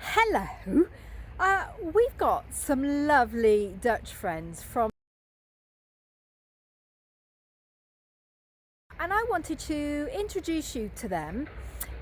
Hello. We've got some lovely Dutch friends and I wanted to introduce you to them,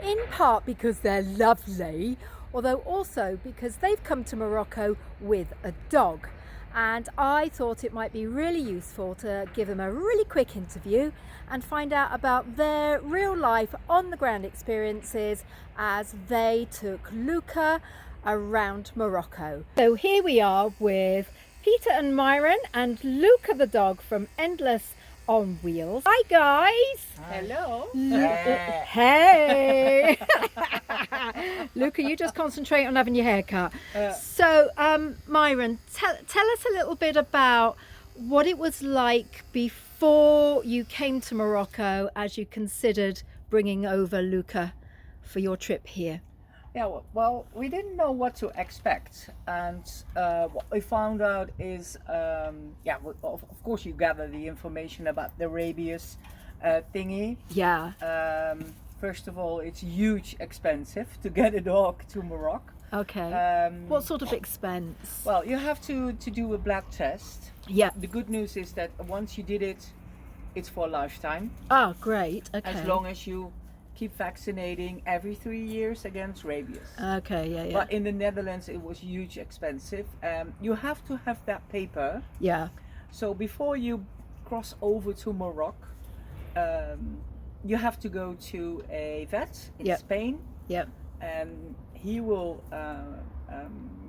in part because they're lovely, although also because they've come to Morocco with a dog. And I thought it might be really useful to give them a really quick interview and find out about their real life on the ground experiences as they took Luka around Morocco. So here we are with Peter and Myran and Luka the dog from Endless on Wheels. Hi guys! Hello. Hey! Luka, you just concentrate on having your hair cut. So, Myran, tell us a little bit about what it was like before you came to Morocco as you considered bringing over Luka for your trip here. Yeah, well, we didn't know what to expect, and what we found out is, of course, you gather the information about the rabies thingy. Yeah. First of all, it's huge expensive to get a dog to Morocco. Okay. What sort of expense? Well, you have to do a blood test. Yeah. The good news is that once you did it, it's for a lifetime. Oh, great. Okay. As long as you keep vaccinating every 3 years against rabies. Okay, yeah. But in the Netherlands, it was huge expensive. You have to have that paper. Yeah. So before you cross over to Morocco, you have to go to a vet in Spain. Yep. And he will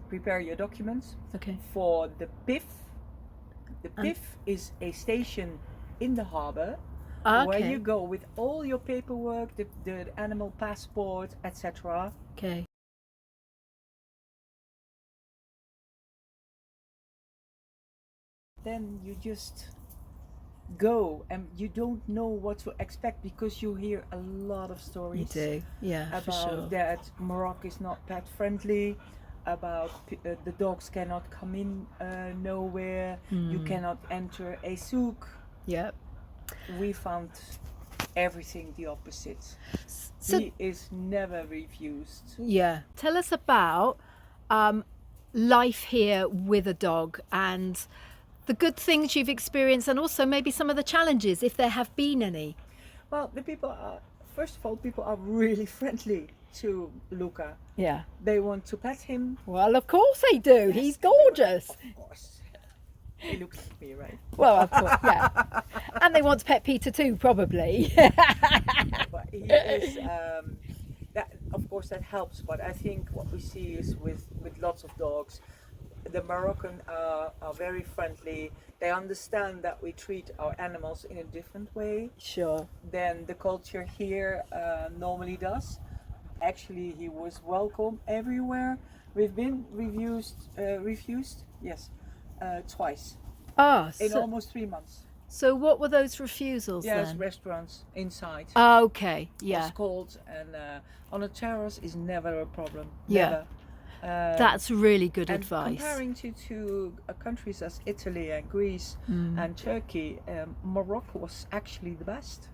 prepare your documents. Okay. For the PIF. The PIF is a station in the harbor. Okay. Where you go with all your paperwork, the animal passport, etc. Okay. Then you just go, and you don't know what to expect because you hear a lot of stories. You do, yeah, about for sure. That Morocco is not pet friendly, about the dogs cannot come in nowhere, you cannot enter a souk. Yep. We found everything the opposite. So, He is never refused. yeah. Tell us about life here with a dog and the good things you've experienced, and also maybe some of the challenges, if there have been any. Well, the people are, first of all, people are really friendly to Luka. Yeah. They want to pet him. Well, of course they do. Yes, He's gorgeous. Of course. He looks like me, right? Well, of course, yeah. And they want to pet Peter too, probably. But he is, that, of course, that helps. But I think what we see is with lots of dogs, the Moroccan are very friendly. They understand that we treat our animals in a different way Sure. than the culture here normally does. Actually, he was welcome everywhere. We've been refused, yes, twice Ah, in so, almost 3 months. so what were those refusals Yes, then? restaurants inside. Okay, yeah. It's cold, and on a terrace is never a problem. Yeah. Never. That's really good And advice. comparing to countries as Italy and Greece and Turkey, Morocco was actually the best.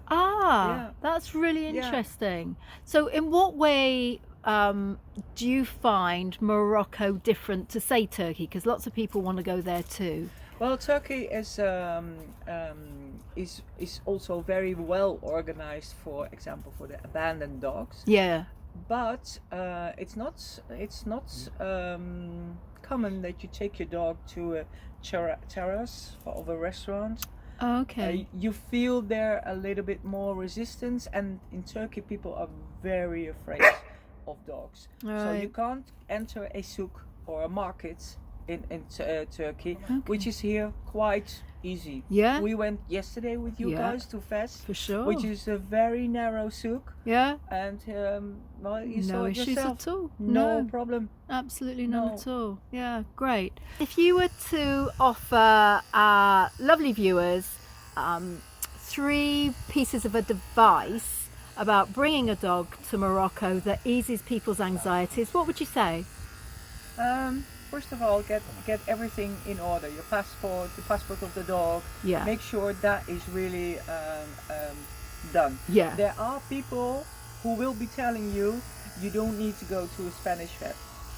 Ah, Yeah. that's really Yeah. interesting. So in what way do you find Morocco different to, say, Turkey? Because lots of people want to go there too. Well, Turkey is also very well organized. For example, for the abandoned dogs. Yeah. But it's not common that you take your dog to a terrace of a restaurant. Okay. You feel there a little bit more resistance, and in Turkey people are very afraid of dogs. So you Right. can't enter a souk or a market in Turkey, which is here quite easy. Yeah. We went yesterday with you Yeah. guys to Fes, For sure. which is a very narrow souk, Yeah. and well, you saw No it issues yourself. at all. No problem. Absolutely none No. at all. Yeah, great. If you were to offer our lovely viewers 3 pieces of advice about bringing a dog to Morocco that eases people's anxieties, what would you say? First of all, get everything in order. Your passport, the passport of the dog. Yeah. Make sure that is really done. Yeah. There are people who will be telling you you don't need to go to a Spanish vet.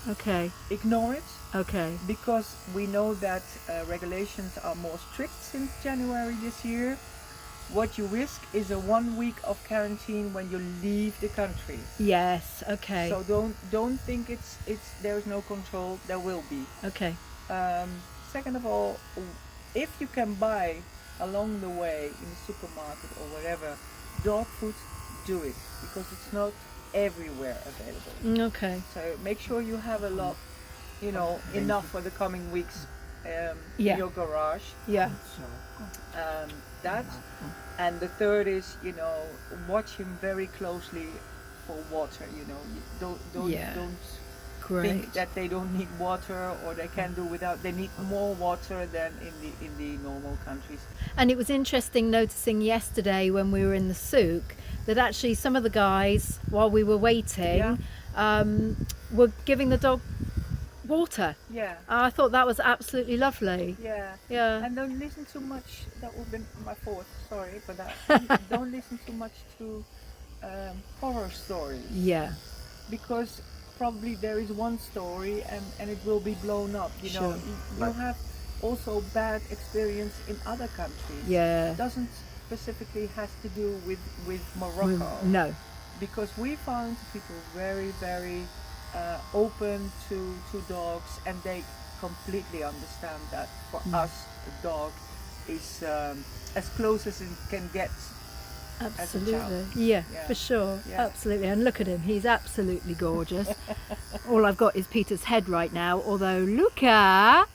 Okay. Ignore it, Okay. because we know that regulations are more strict since January this year. What you risk is a 1 week of quarantine when you leave the country. Yes. Okay. So don't think it's there's no control. There will be. Okay. Second of all, if you can buy along the way in the supermarket or whatever dog food, do it, because it's not everywhere available. Okay. So make sure you have a lot, enough for the coming weeks in Yeah. your garage. Yeah. That, and the third is, watch him very closely for water. You don't Great. think that they don't need water or they can do without. They need more water than in the normal countries. And it was interesting noticing yesterday when we were in the souk that actually some of the guys, while we were waiting, were giving the dog water. Yeah. I thought that was absolutely lovely. Yeah. Yeah. And don't listen too much. That would be my fault. Sorry for that. Don't listen too much to horror stories, Yeah. because probably there is one story and it will be blown up. Sure. You have also bad experience in other countries. Yeah. It doesn't specifically has to do with Morocco. No. Because we found people very, very open to dogs, and they completely understand that for us a dog is as close as it can get. Absolutely. Yeah, Yeah. for sure. Yeah. Absolutely. And look at him. He's absolutely gorgeous. All I've got is Peter's head right now, although Luka...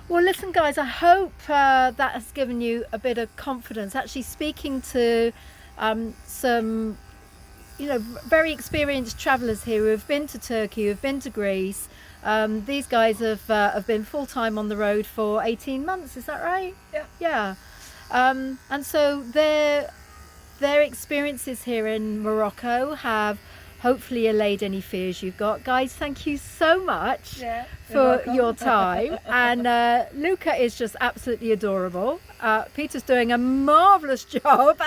Well, listen, guys, I hope that has given you a bit of confidence. Actually, speaking to some, very experienced travellers here who have been to Turkey, who have been to Greece. These guys have been full-time on the road for 18 months. Is that right? Yeah. Yeah. And so their experiences here in Morocco have hopefully allayed any fears you've got. Guys, thank you so much for your time. And Luka is just absolutely adorable. Peter's doing a marvellous job.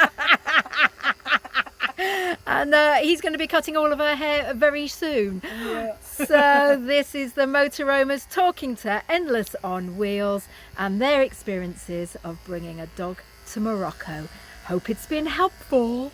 And he's going to be cutting all of her hair very soon. Yeah. So this is the motorhomes talking to Endless on Wheels and their experiences of bringing a dog to Morocco. Hope it's been helpful.